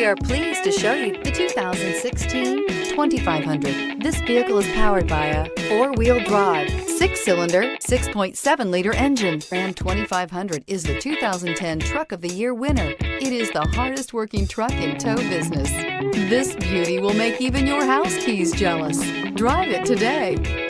We are pleased to show you the 2016 2500. This vehicle is powered by a four-wheel drive, six-cylinder, 6.7-liter engine. Ram 2500 is the 2010 Truck of the Year winner. It is the hardest working truck in tow business. This beauty will make even your house keys jealous. Drive it today.